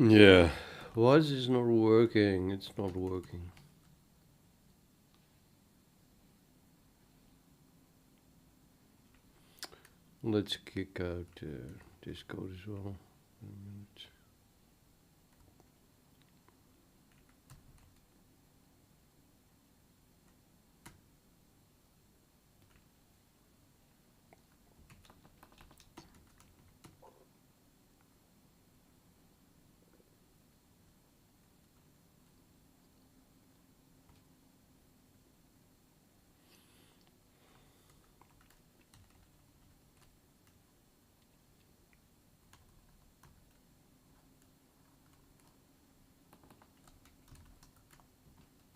Yeah. Why is this not working? It's not working. Let's kick out this code as well.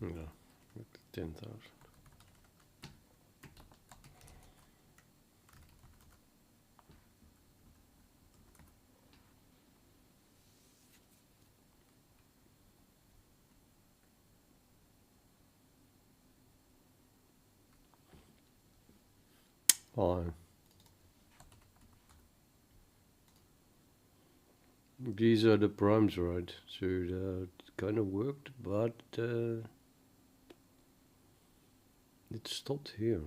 Yeah, 10,000. Fine. These are the primes, right? So that kind of worked, but it stopped here.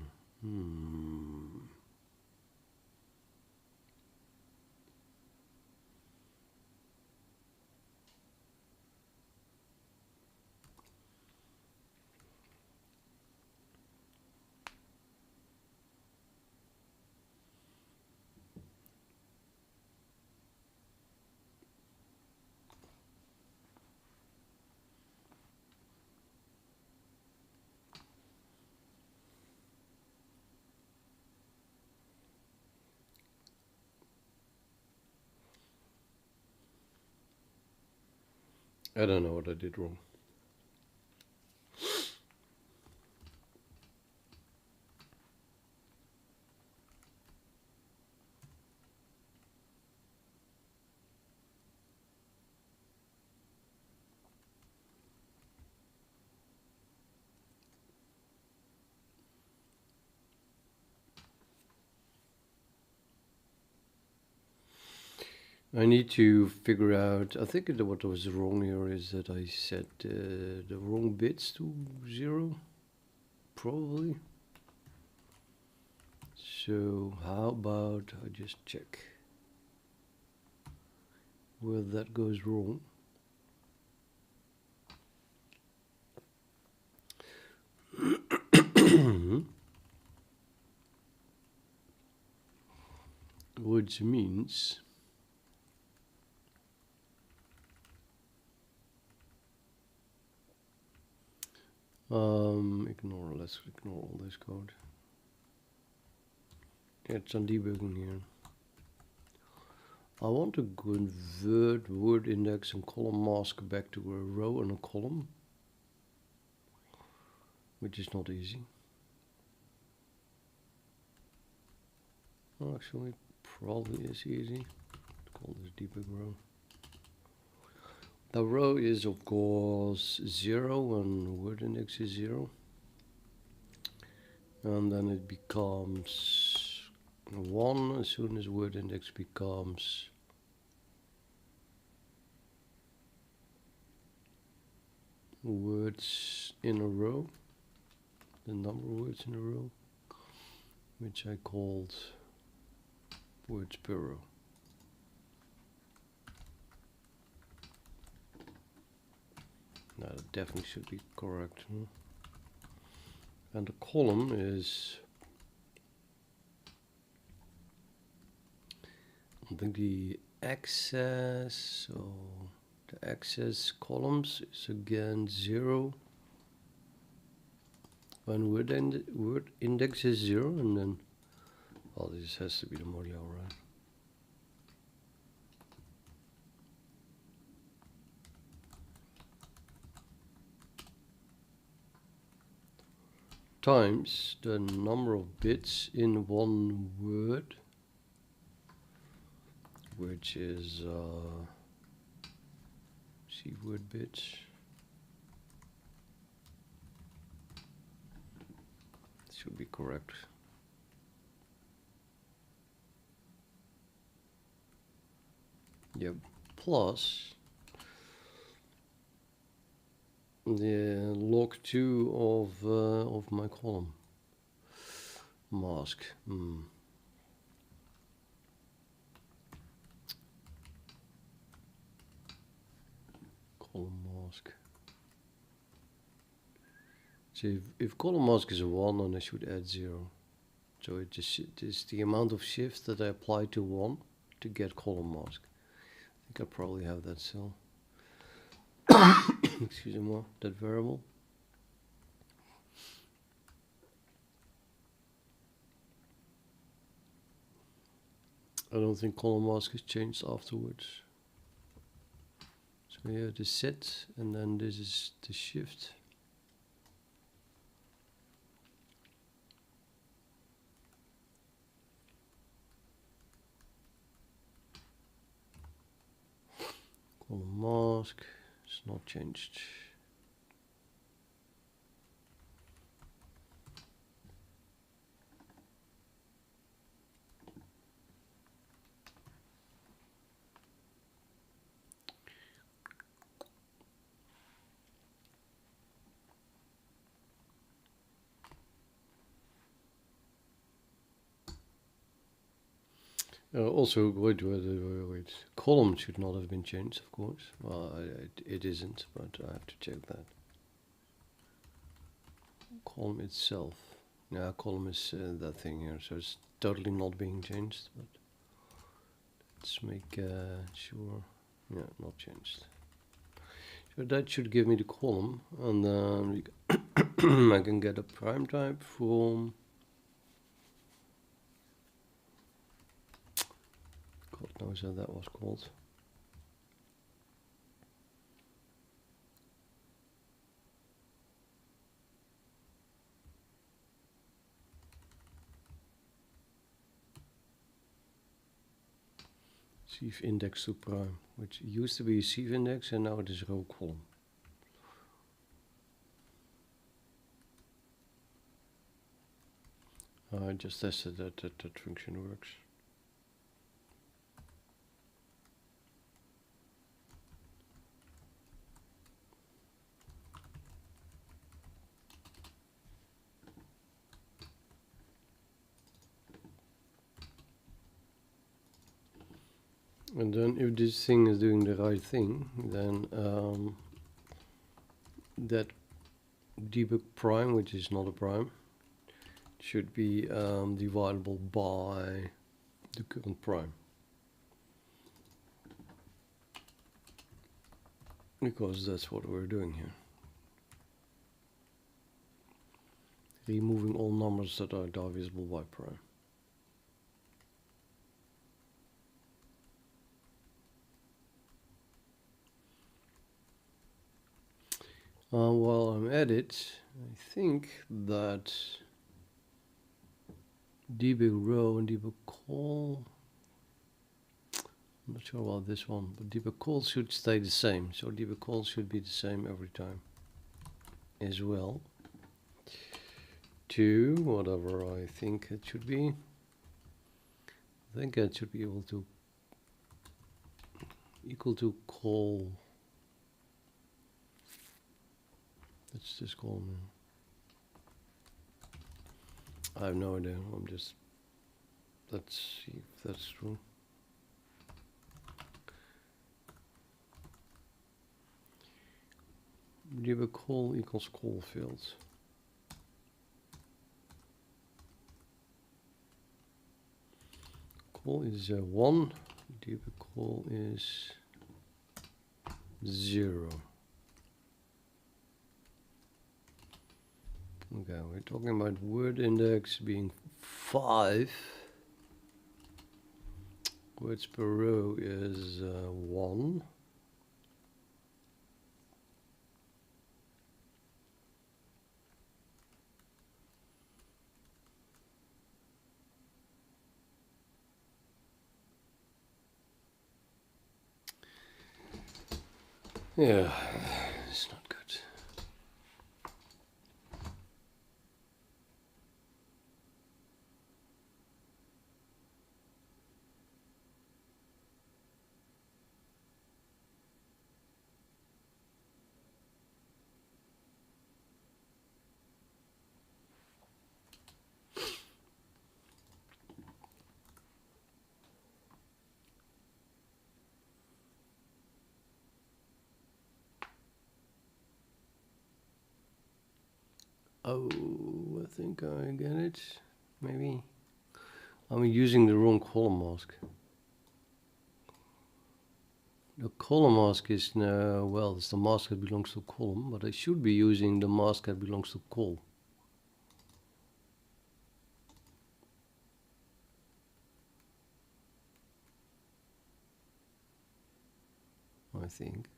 I don't know what I did wrong. I need to figure out. I think what was wrong here is that I set the wrong bits to 0, probably. So how about I just check where that goes wrong. Which means let's ignore all this code. It's on debugging here. I want to convert word index and column mask back to a row and a column, which is not easy. Well, actually, it probably is easy. Let's call this debug row. The row is of course 0 and word index is 0. And then it becomes 1 as soon as word index becomes words in a row, the number of words in a row, which I called words per row. Now that definitely should be correct. And the column is, I think the access, so the access columns is again 0 when word index is 0, and then, well, this has to be the module, right? Times the number of bits in one word, which is see word bits. Should be correct. Yep. Plus the log 2 of my column mask. Column mask. So if column mask is a 1, then I should add 0. So it is the amount of shift that I apply to 1 to get column mask. I think I probably have that cell. Excuse me, that variable. I don't think column mask is changed afterwards. So here the set, and then this is the shift. Column mask is not changed. Also, wait. Column should not have been changed, of course. Well, it isn't, but I have to check that. Column itself. Yeah, column is that thing here, so it's totally not being changed. But let's make sure. Yeah, not changed. So that should give me the column, and then I can get a prime type from. God knows how that was called. Sieve index to prime, which used to be a sieve index and now it is row column. I just tested that function works. And then if this thing is doing the right thing, then that debug prime, which is not a prime, should be dividable by the current prime. Because that's what we're doing here. Removing all numbers that are divisible by prime. While I'm at it, I think that debug row and debug call, I'm not sure about this one, but debug call should stay the same. So debug call should be the same every time as well. To whatever I think it should be. I think it should be able to equal to call. Let's just call them. I have no idea. Let's see if that's true. Debug call equals call fields. Call is 1. Debug call is 0. Okay, we're talking about word index being 5. Words per row is 1. Yeah, it's not good. Oh, I think I get it. Maybe I'm using the wrong column mask. The column mask is well, it's the mask that belongs to column, but I should be using the mask that belongs to col. I think.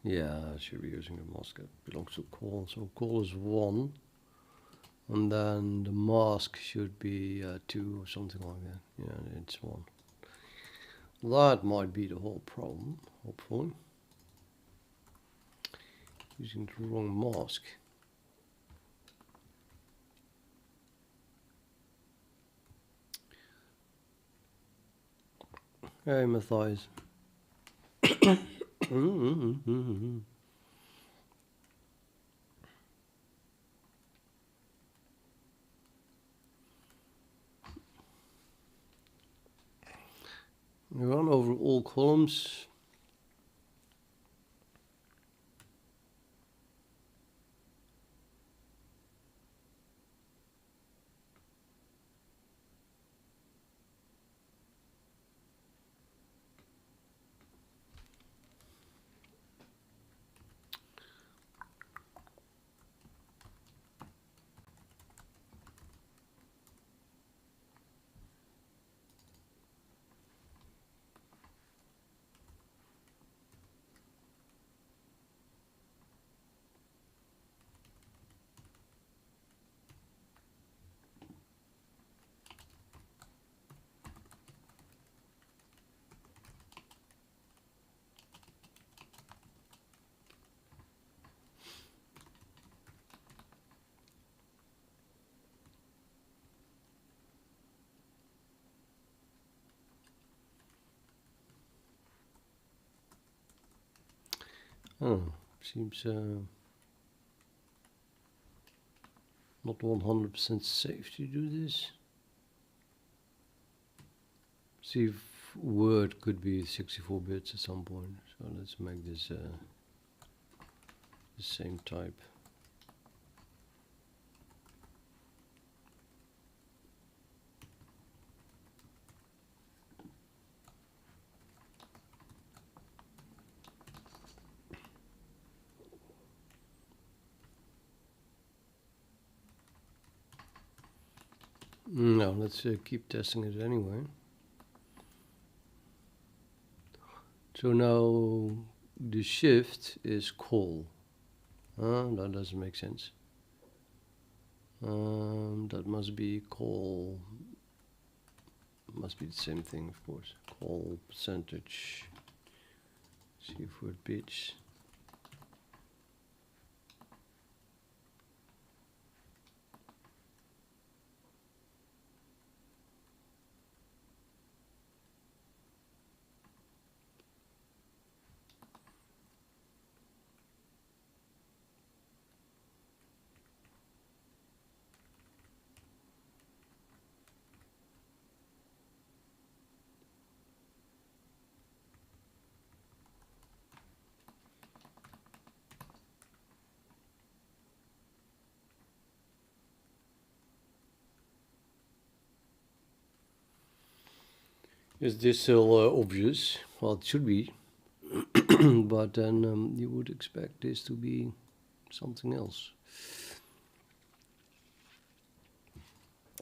Yeah, I should be using the mask that belongs to col. So col is 1, and then the mask should be 2 or something like that. Yeah, it's 1. That might be the whole problem, hopefully. Using the wrong mask. Hey, Matthias. We run over all columns. Oh, seems not 100% safe to do this. See if Word could be 64 bits at some point. So let's make this the same type. No, let's keep testing it anyway. So now the shift is col. That doesn't make sense. That must be col. Must be the same thing, of course. Col percentage. See if word bits. Is this still obvious? Well, it should be. But then you would expect this to be something else.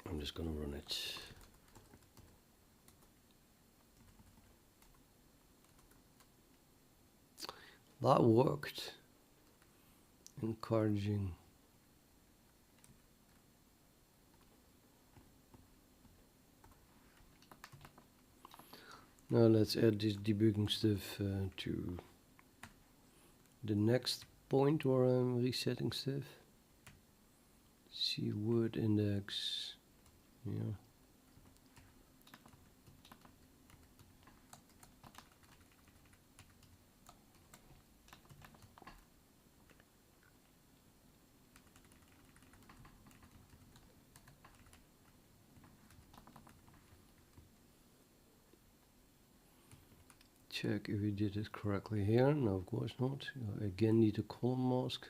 I'm just gonna run it. That worked. Encouraging. Now let's add this debugging stuff to the next point where I'm resetting stuff. See word index. Yeah. check if we did it correctly here. No, of course not. Again, need a column mask.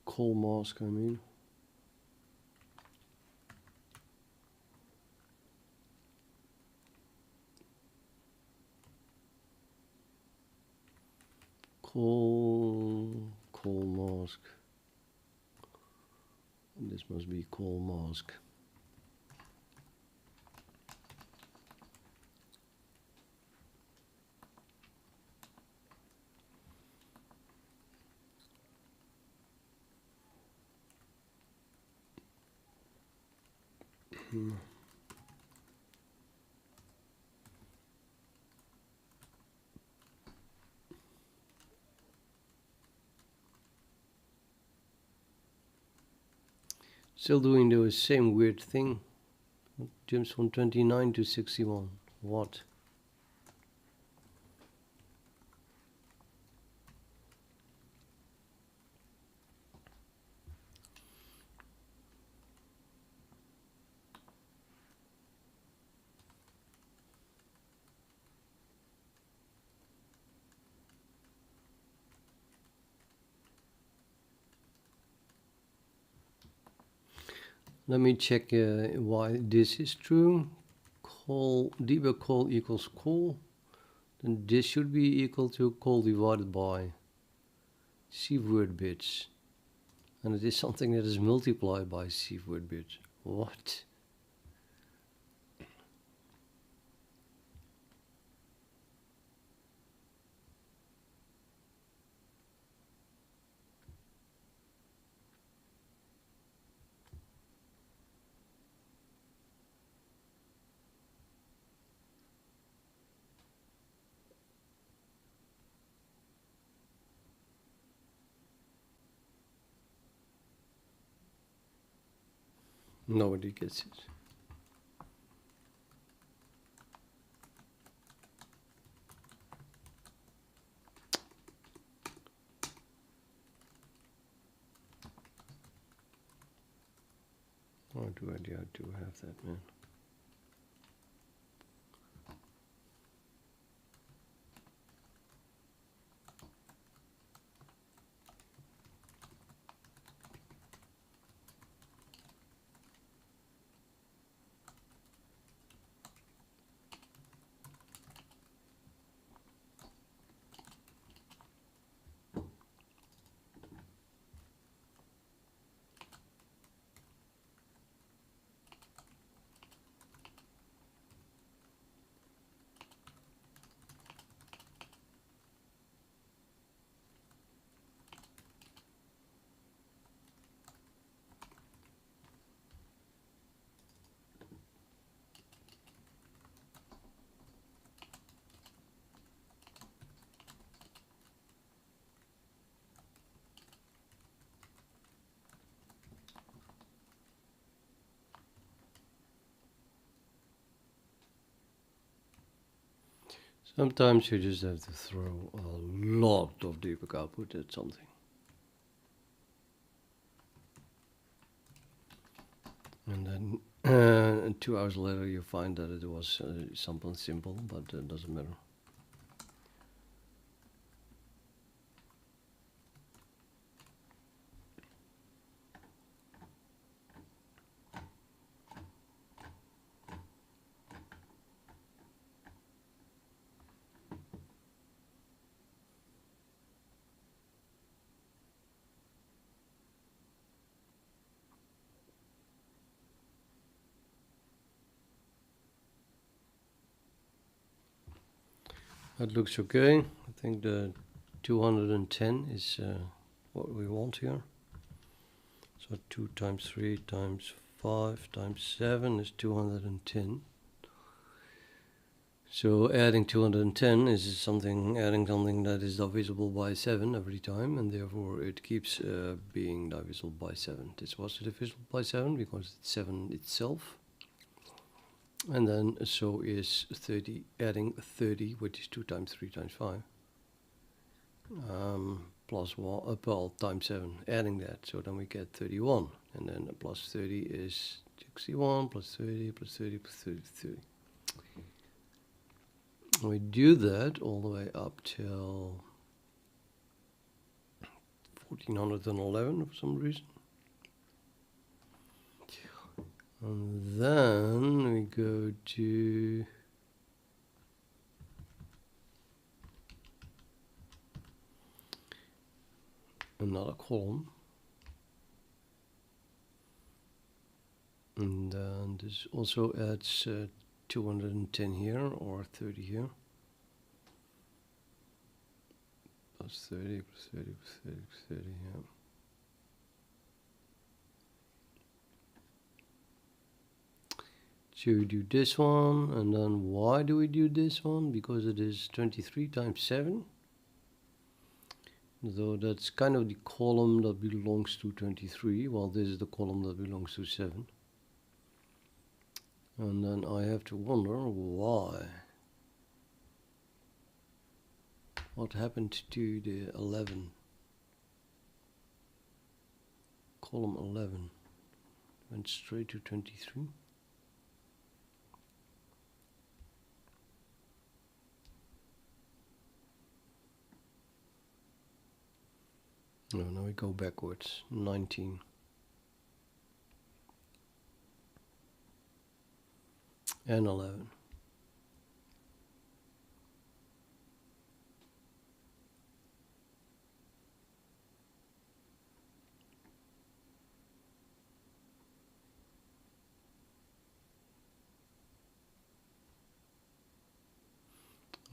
Col mask, I mean. Col mask. This must be col mask. Still doing the same weird thing. Jumps from 29 to 61. What? Let me check why this is true. Call debug call equals call. Then this should be equal to call divided by sieve word bits. And it is something that is multiplied by sieve word bits. What? Nobody gets it. Or do I have that, man? Sometimes you just have to throw a lot of debug output at something. And then 2 hours later you find that it was something simple, but it doesn't matter. That looks okay. I think the 210 is what we want here. So 2 times 3 times 5 times 7 is 210. So adding 210 is adding something that is divisible by 7 every time, and therefore it keeps being divisible by 7. This was divisible by 7 because it's 7 itself. And then so is 30, adding 30, which is 2 times 3 times 5, plus 1, well, times 7, adding that, so then we get 31, and then plus 30 is 61, plus 30, plus 30, plus 30, 30. We do that all the way up till 1411 for some reason. And then we go to another column. And then this also adds 210 here or 30 here. Plus 30, plus 30, plus 30, plus 30, yeah. So we do this one, and then why do we do this one? Because it is 23 times 7. So that's kind of the column that belongs to 23, while this is the column that belongs to 7. And then I have to wonder why. What happened to the 11? Column 11 went straight to 23. No, now we go backwards. 19. And 11.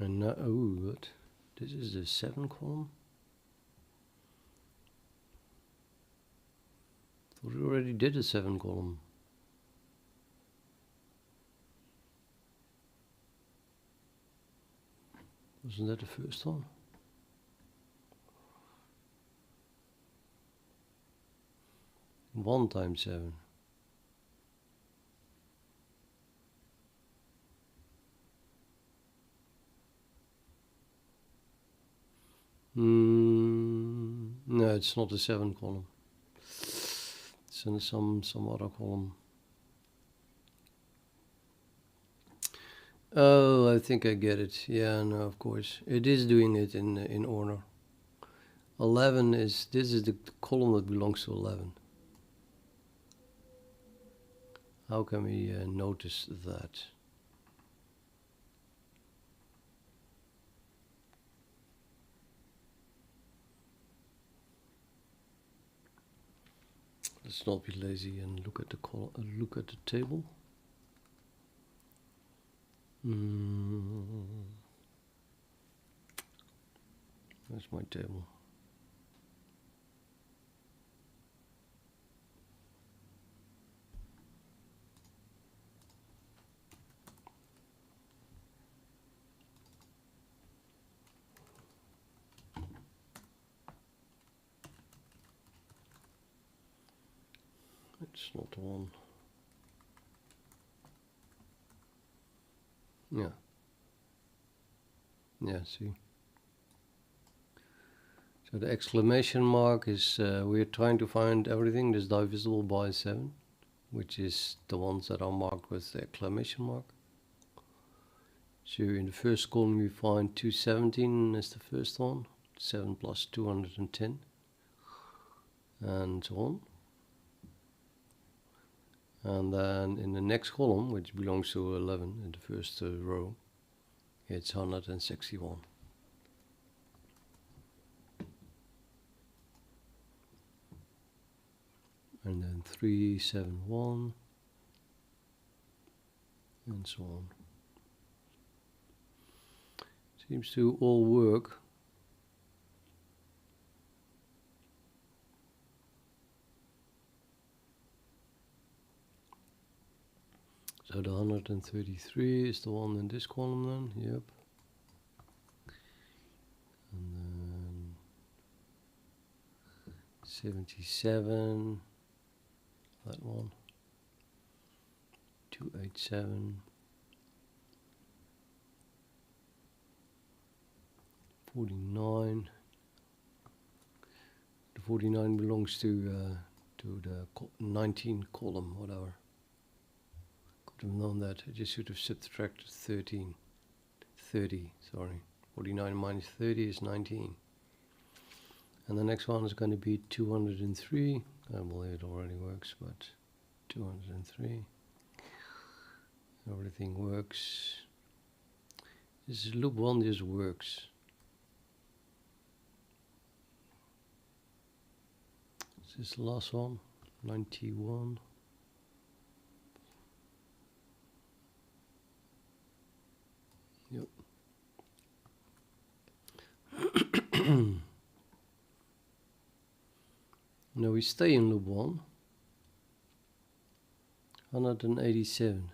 And now, oh, what? This is the 7 column? Thought we already did a 7 column. Wasn't that the first one? One times 7. No, it's not a 7 column. It's in some other column. Oh, I think I get it. Yeah, no, of course. It is doing it in order. 11 is, this is the column that belongs to 11. How can we notice that? Let's not be lazy and look at the table. Where's my table? It's not the one. Yeah. Yeah, see. So the exclamation mark is, we're trying to find everything that's divisible by 7, which is the ones that are marked with the exclamation mark. So in the first column we find 217 is the first one, 7 plus 210, and so on. And then in the next column, which belongs to 11 in the first row, it's 161. And then 371, and so on. Seems to all work. So the 133 is the one in this column then, yep. And then 77, that one. 287. 49. The 49 belongs to the 19 column, whatever. Could have known that. I just should have subtracted 13. 30, sorry. 49 minus 30 is 19. And the next one is going to be 203. I believe it already works, but 203. Everything works. This is loop 1, this works. This is the last one, 91. Yep. Now we stay in loop 1. 187.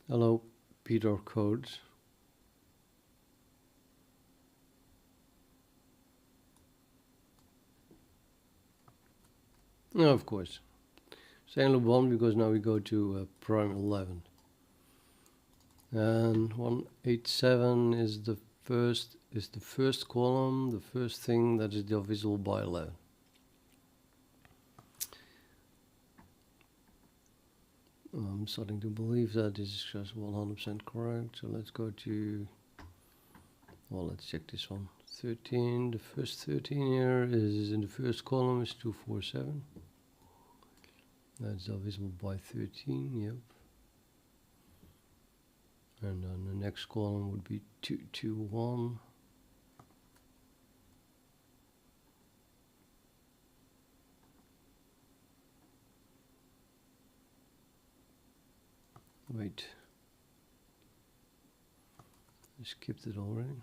Hello, Peter Codes. No, of course. Stay in loop 1 because now we go to prime 11. And 187 is the first column, the first thing that is divisible by 11. I'm starting to believe that this is just 100% correct. So let's go to, well, let's check this one. 13, the first 13 here is in the first column is 247. That's divisible by 13, yep. And then the next column would be 221. Wait, I skipped it already.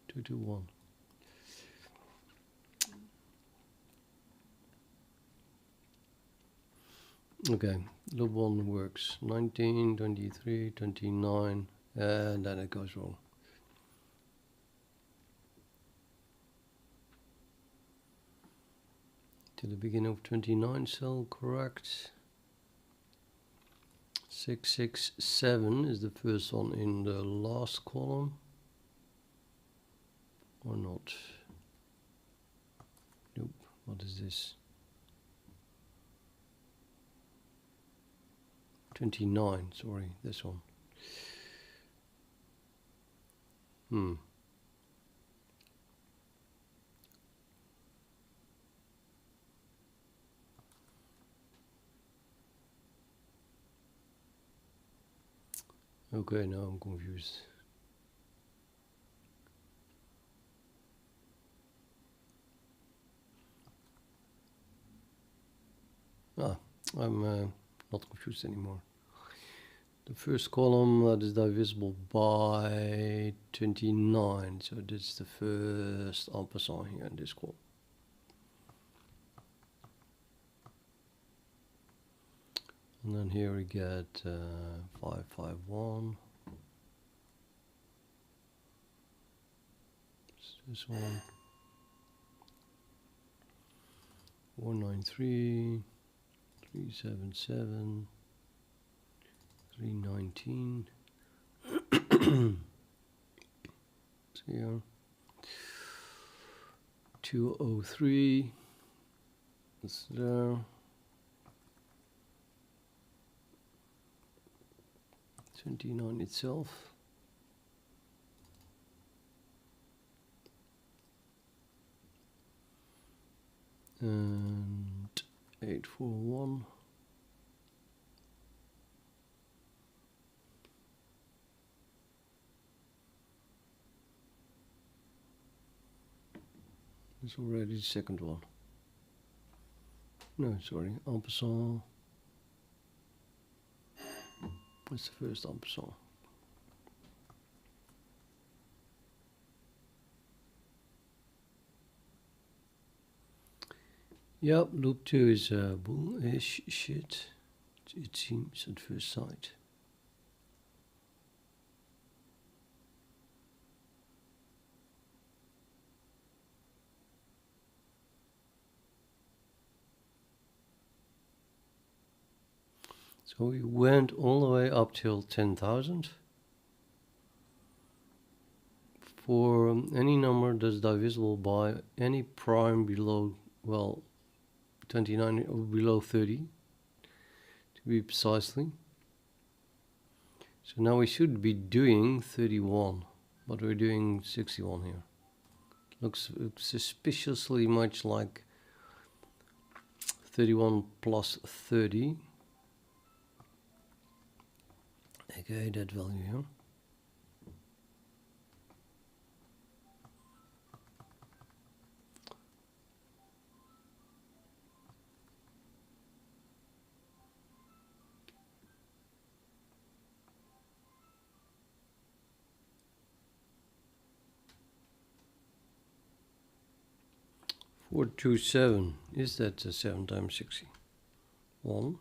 221. Okay, loop 1 works. 19, 23, 29, and then it goes wrong. To the beginning of 29 cell, correct. 667 is the first one in the last column. Or not? Nope, what is this? 29, sorry, this one. Okay, now I'm confused. I'm not confused anymore. The first column that is divisible by 29, so this is the first ampersand here in this column. And then here we get 551. This one. 493, 377, 319. Here. 203. That's there. 29 itself. And 841. It's already the second one. No, sorry, ampersand. That's the first ampersand. Yep, loop 2 is bull-ish shit, it seems at first sight. So we went all the way up till 10,000. For any number that's divisible by any prime below, well, 29 or below 30, to be precisely. So now we should be doing 31, but we're doing 61 here. Looks suspiciously much like 31 plus 30. Okay, that value here. Four two seven. Is that 7 times 60? 1.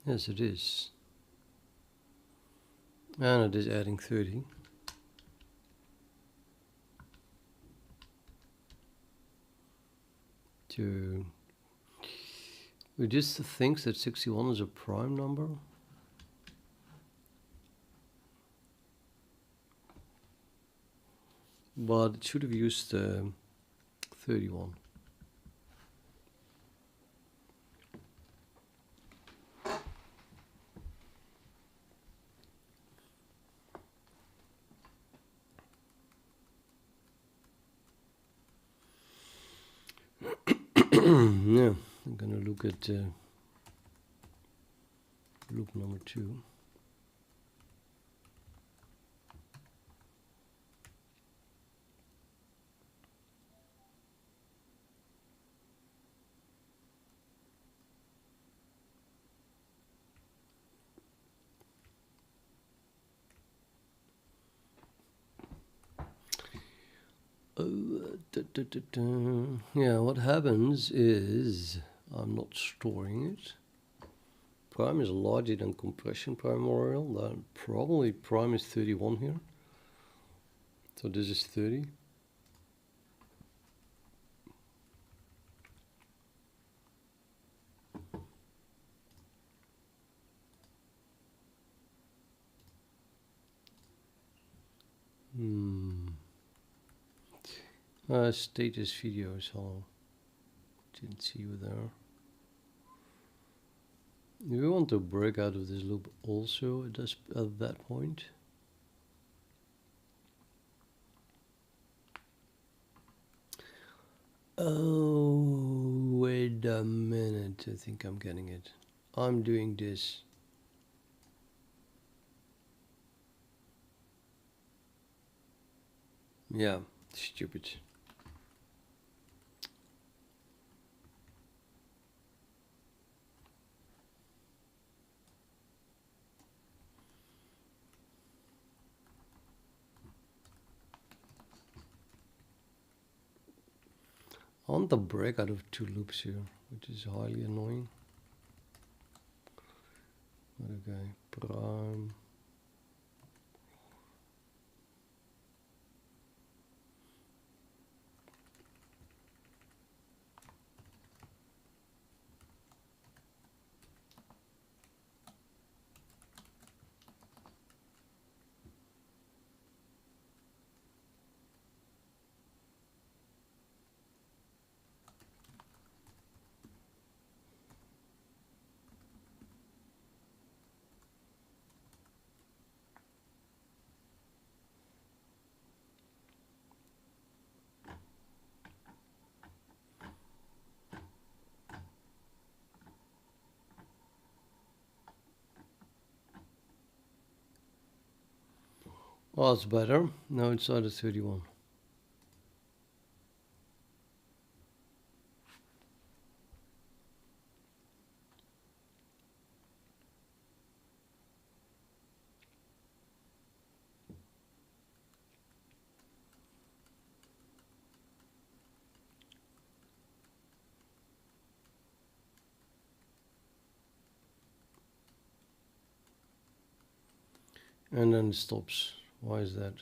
Yes, it is. And it is adding 30. We just think that 61 is a prime number. But it should have used 31. Yeah, I'm gonna look at loop number 2. Yeah, what happens is I'm not storing it. Prime is larger than compression primordial. That probably prime is 31 here. So this is 30. Status videos, hello. Didn't see you there. We want to break out of this loop also at that point. Oh, wait a minute. I think I'm getting it. I'm doing this. Yeah, stupid. I want the break out of 2 loops here, which is highly annoying. Okay, prime. Oh, it's better. Now it's at 31. And then it stops. Why is that?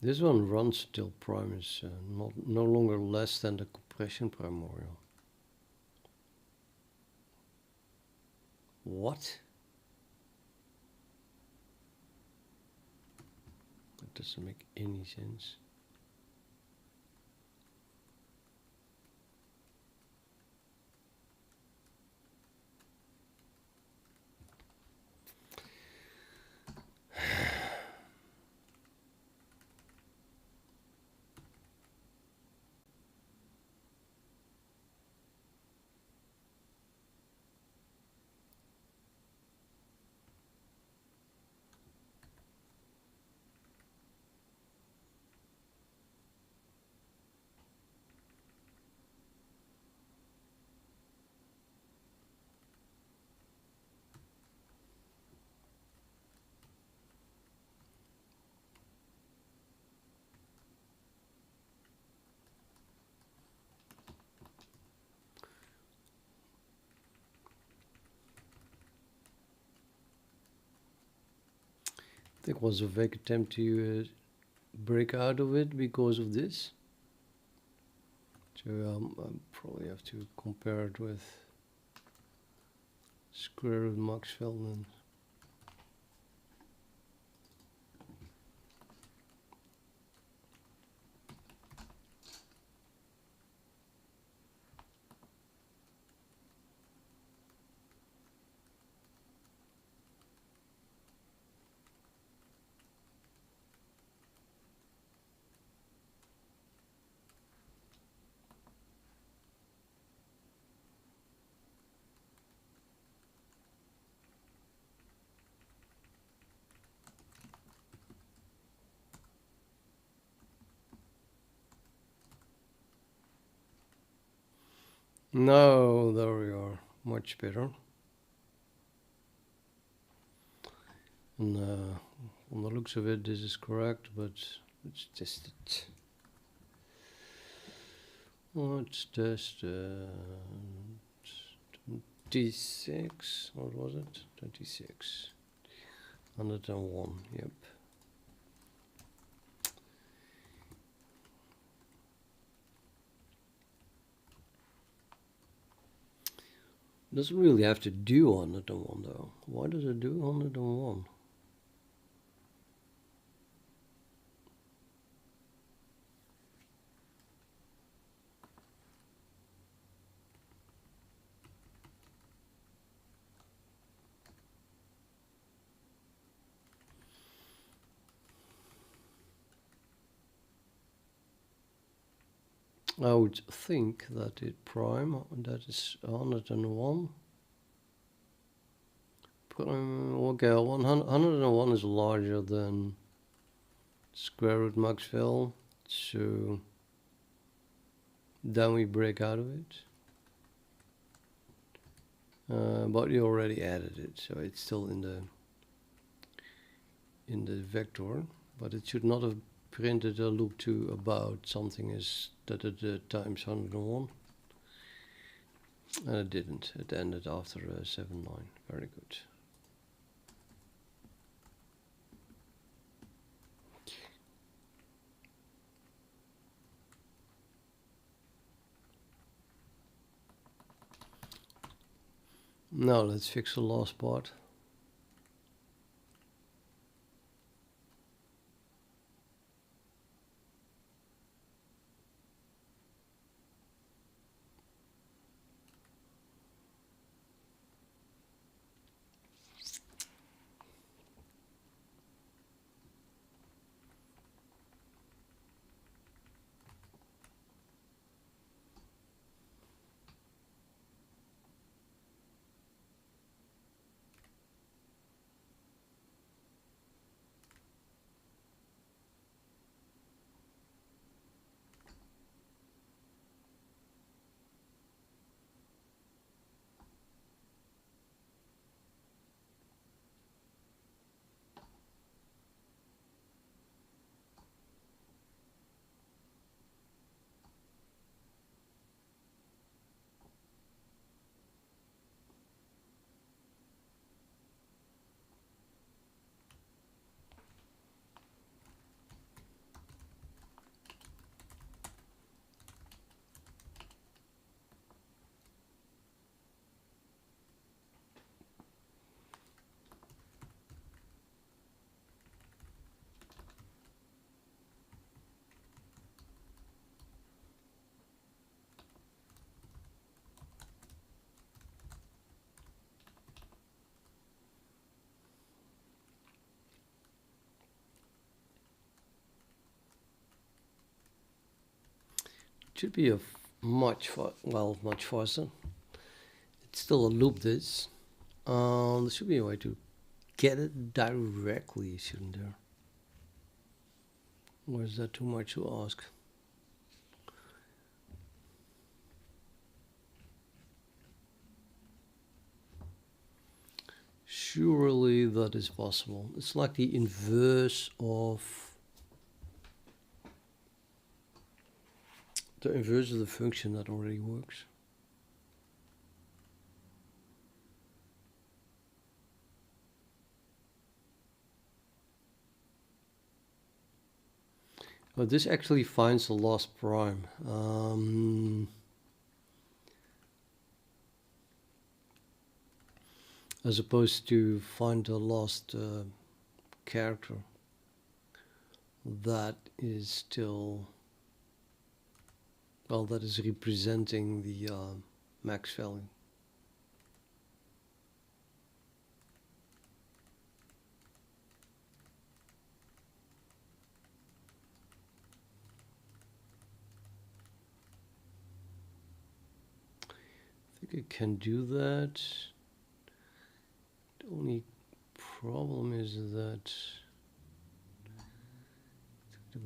This one runs till prime is no longer less than the compression primordial. What? That doesn't make any sense. I think it was a vague attempt to break out of it because of this. So I probably have to compare it with square root Maxwell then. No, there we are, much better. And on the looks of it, this is correct, but let's test it. Let's test 26, what was it? 26. 101, yep. Doesn't really have to do 101 though. Why does it do 101? I would think that it prime, that is 101. Okay, 101 is larger than square root Maxwell, so then we break out of it. But you already added it, so it's still in the vector, but it should not have printed a loop to about something is that it times 101. And it didn't. It ended after 7, 9. Very good. Now let's fix the last part. should be a much faster. It's still a loop this. There should be a way to get it directly, shouldn't there? Or is that too much to ask? Surely that is possible. It's like the inverse of the function that already works. But this actually finds the lost prime. As opposed to find the lost character. That is still, well, that is representing the max value. I think I can do that. The only problem is that I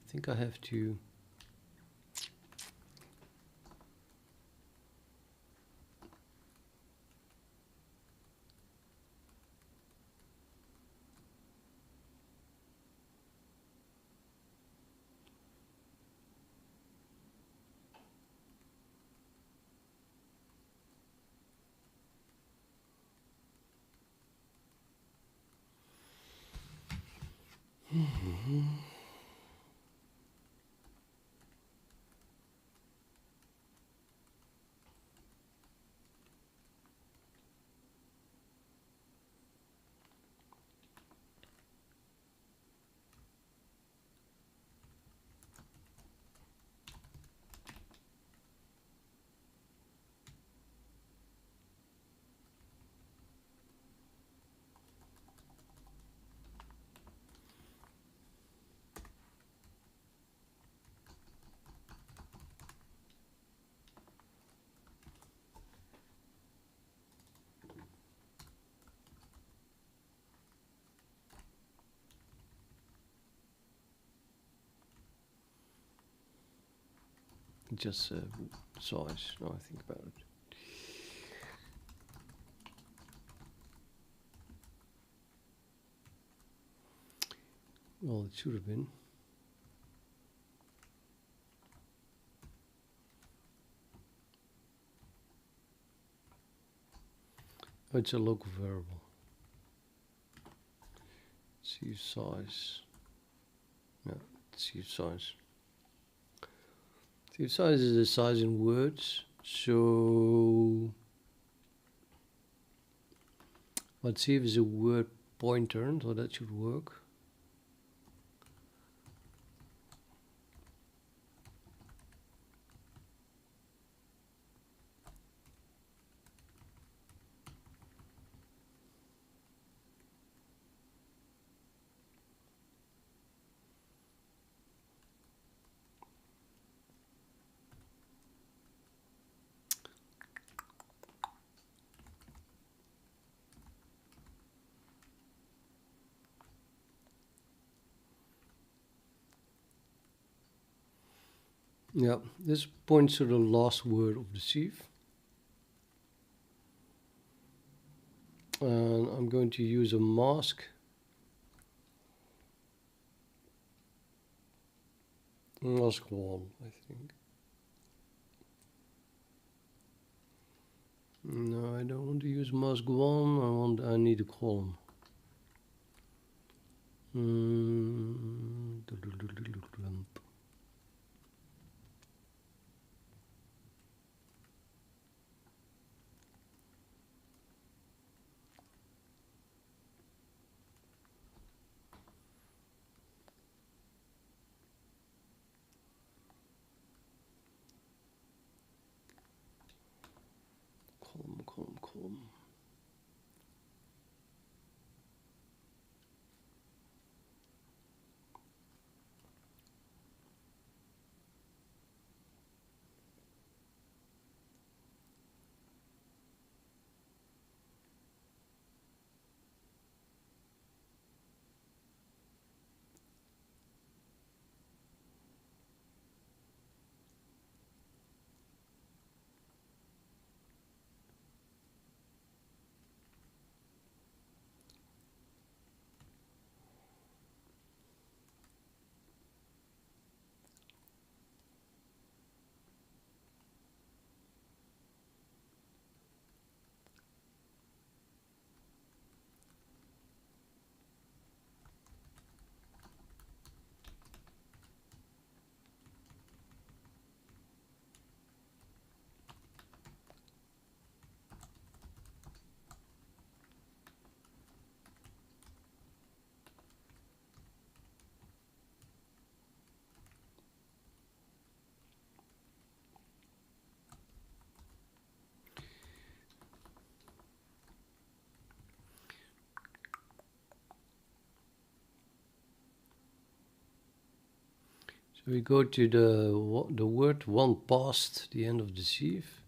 think I have to just size. Now I think about it. Well, it should have been. Oh, it's a local variable. Sieve size. Yeah, sieve size. Sieve size is the size in words. So, but sieve is a word pointer, so that should work. Yeah, this points to the last word of the sieve. And I'm going to use a mask. Mask 1, I think. No, I don't want to use mask 1. I need a column. Column. So we go to the word one past the end of the sieve.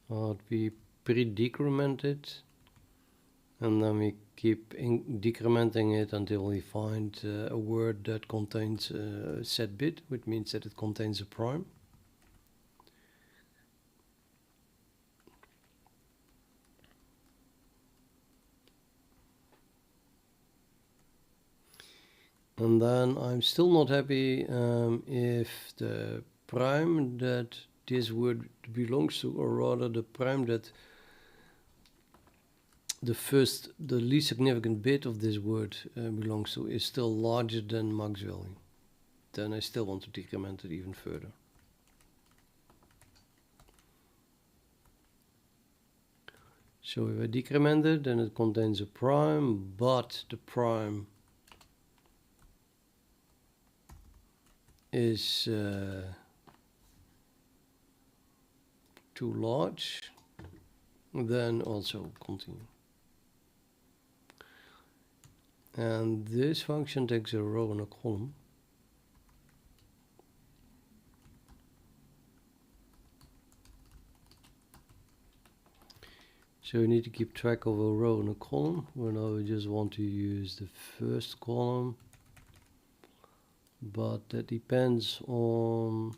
We pre-decrement it, and then we keep decrementing it until we find a word that contains a set bit, which means that it contains a prime. And then I'm still not happy if the prime that this word belongs to, or rather the prime that the least significant bit of this word belongs to, is still larger than max value. Then I still want to decrement it even further. So if I decrement it, then it contains a prime, but the prime is too large, then also continue. And this function takes a row and a column. So we need to keep track of a row and a column. Well, now we just want to use the first column, but that depends on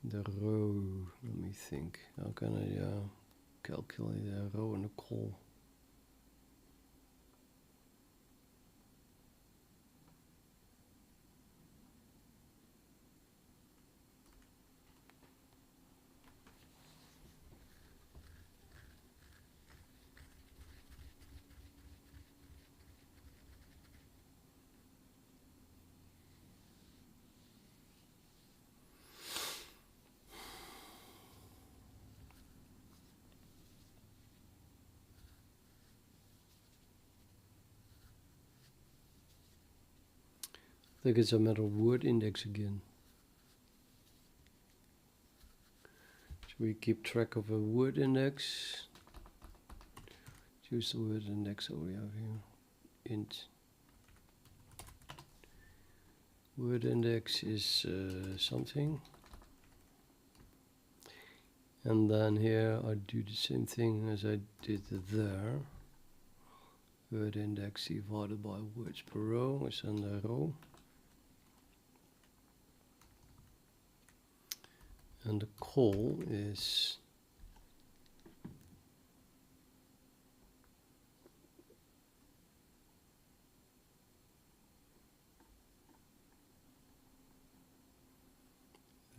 the row. Let me think. How can I calculate a row and a column? I think it's a matter of word index again. So we keep track of a word index. Choose the word index that we have here. Int. Word index is something. And then here I do the same thing as I did there. Word index divided by words per row is under row. And the call is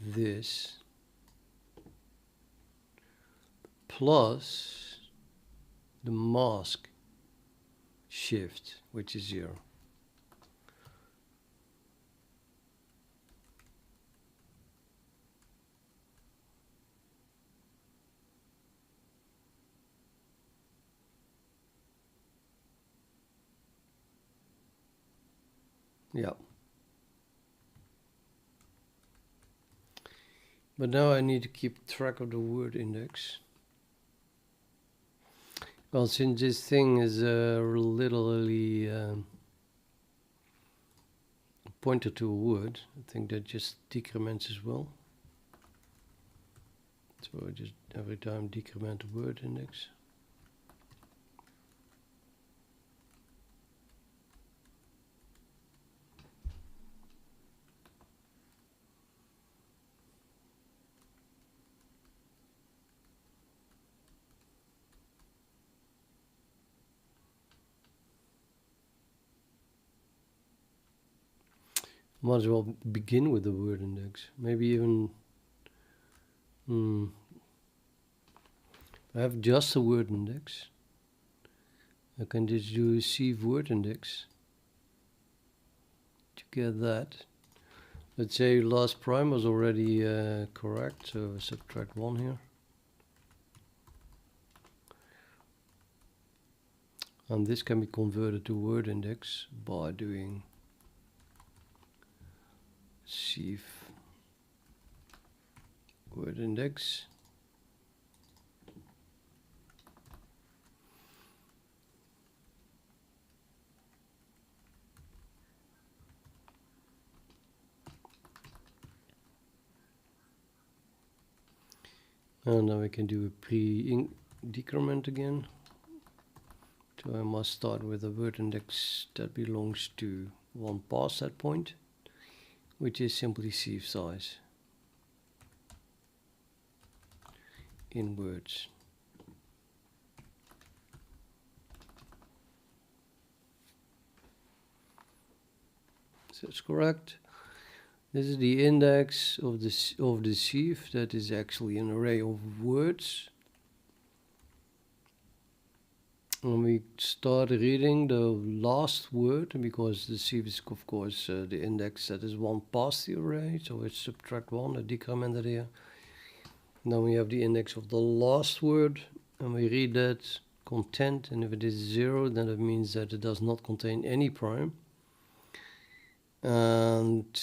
this plus the mask shift, which is 0. Yeah. But now I need to keep track of the word index. Well, since this thing is literally pointed to a word, I think that just decrements as well. So I just every time decrement the word index. Might as well begin with the word index. Maybe even I have just a word index. I can just do sieve word index to get that. Let's say last prime was already correct, so subtract 1 here. And this can be converted to word index by doing sieve word index. And then we can do a pre-decrement again. So I must start with a word index that belongs to one past that point, which is simply sieve size in words. So that's correct. This is the index of the sieve. That is actually an array of words. When we start reading the last word, because the sieve is of course the index that is one past the array, so it's subtract one, a decremented here. Now we have the index of the last word, and we read that content, and if it is 0, then it means that it does not contain any prime. And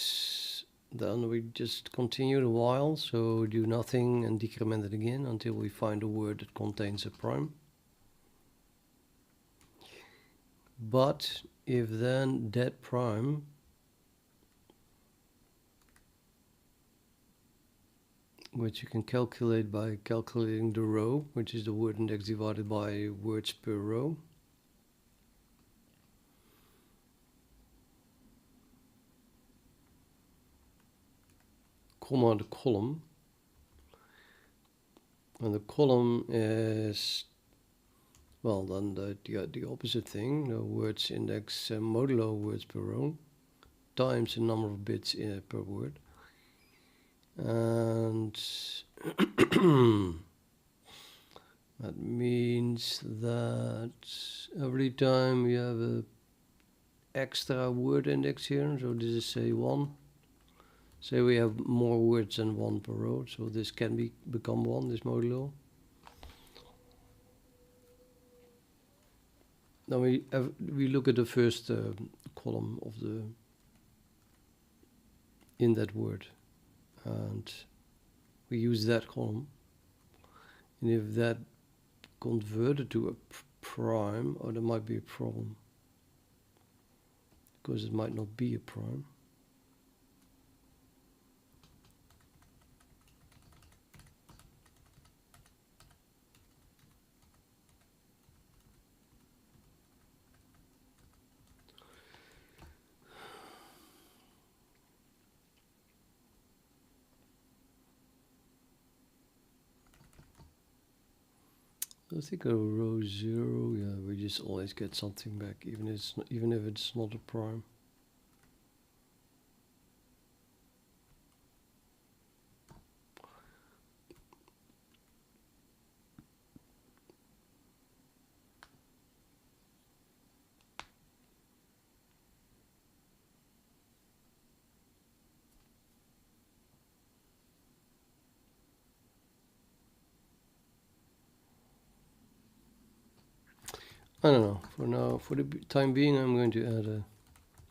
then we just continue the while, so do nothing and decrement it again until we find a word that contains a prime. But if then that prime which you can calculate by calculating the row, which is the word index divided by words per row. Comma the column. And the column is, well, then the opposite thing, the words index modulo words per row times the number of bits per word. And that means that every time we have a extra word index here, so this is say 1. Say we have more words than 1 per row, so this can become 1, this modulo. Now we look at the first column of in that word, and we use that column. And if that converted to a prime, or there might be a problem, because it might not be a prime. I think a row 0, yeah, we just always get something back, even if it's not a prime. I don't know. For now, for the time being, I'm going to add a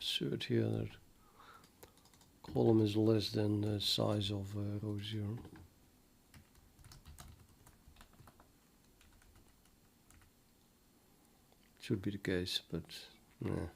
assert here that column is less than the size of row 0. Should be the case, but yeah.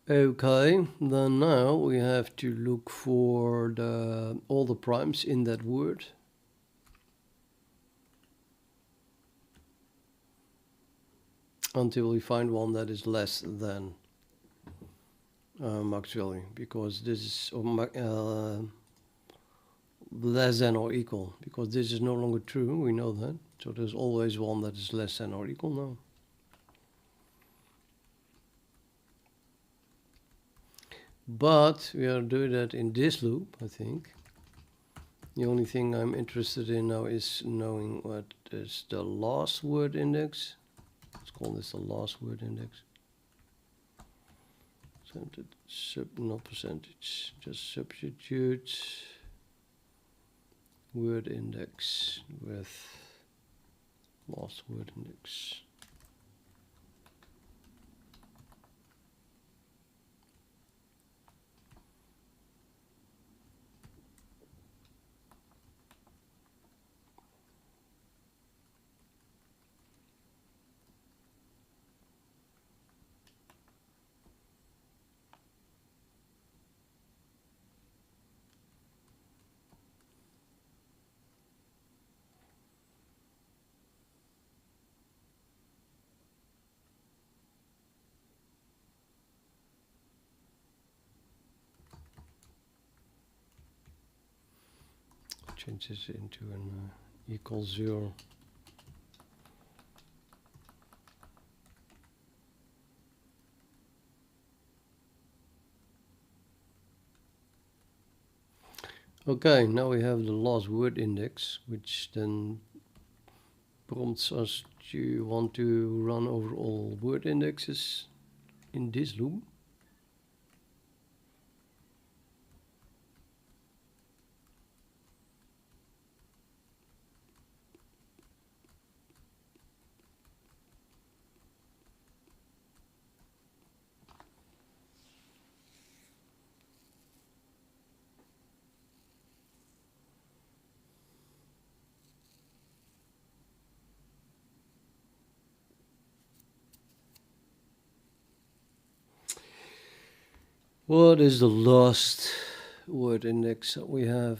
Okay, then now we have to look for all the primes in that word. Until we find one that is less than max value, because this is less than or equal, because this is no longer true, we know that. So there's always one that is less than or equal now. But we are doing that in this loop, I think. The only thing I'm interested in now is knowing what is the last word index. Let's call this the last word index. Not percentage, just substitute word index with last word index. change this into an equals 0. Okay, now we have the last word index, which then prompts us to want to run over all word indexes in this loop. What is the last word index that we have?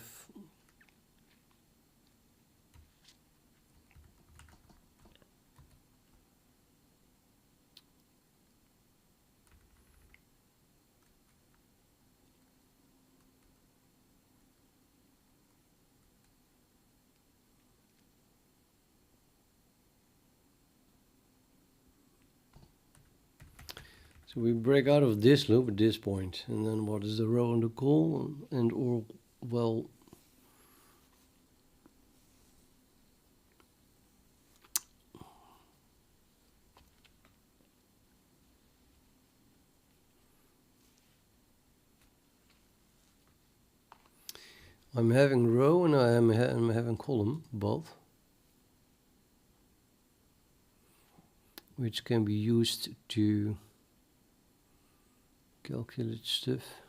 So we break out of this loop at this point, and then what is the row and the call, and or, well, I'm having row and I'm having column, both, which can be used to calculate stuff.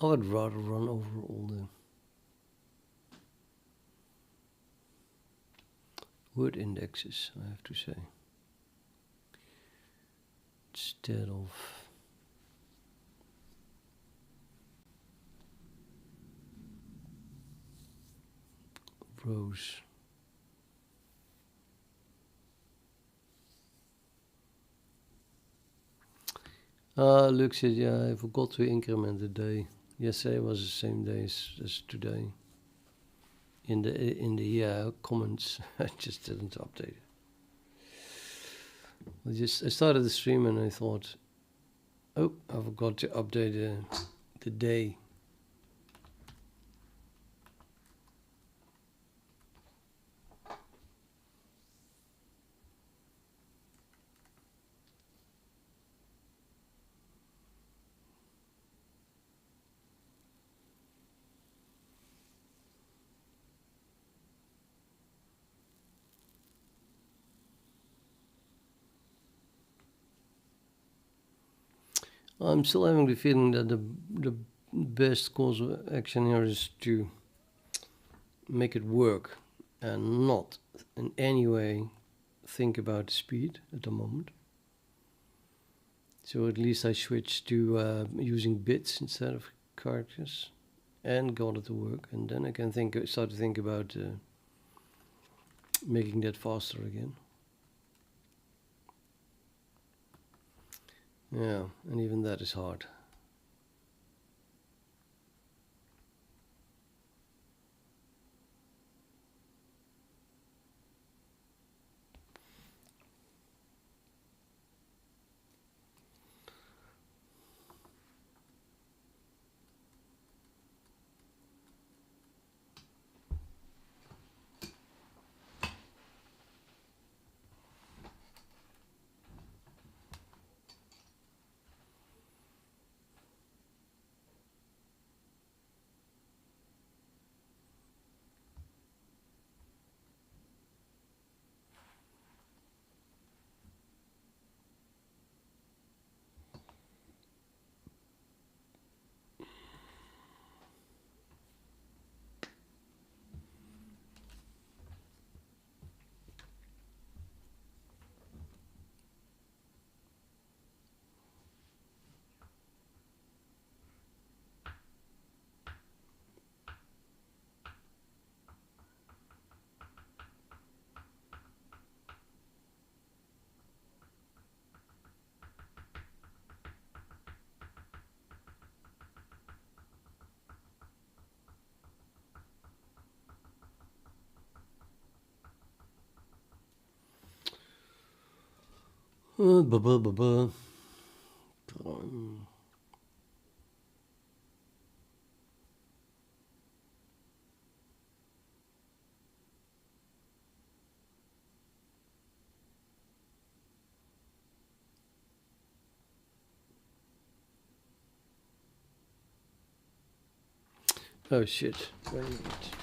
I would rather run over all the word indexes, I have to say, instead of rows. Luke said, yeah, I forgot to increment the day. Yesterday was the same day as today. In the comments, I just didn't update it. I started the stream and I thought, oh, I forgot to update the day. I'm still having the feeling that the best course of action here is to make it work and not in any way think about speed at the moment. So at least I switched to using bits instead of characters and got it to work, and then I can start to think about making that faster again. Yeah, and even that is hard. Buh, buh, buh, buh. Oh shit. Wait a minute.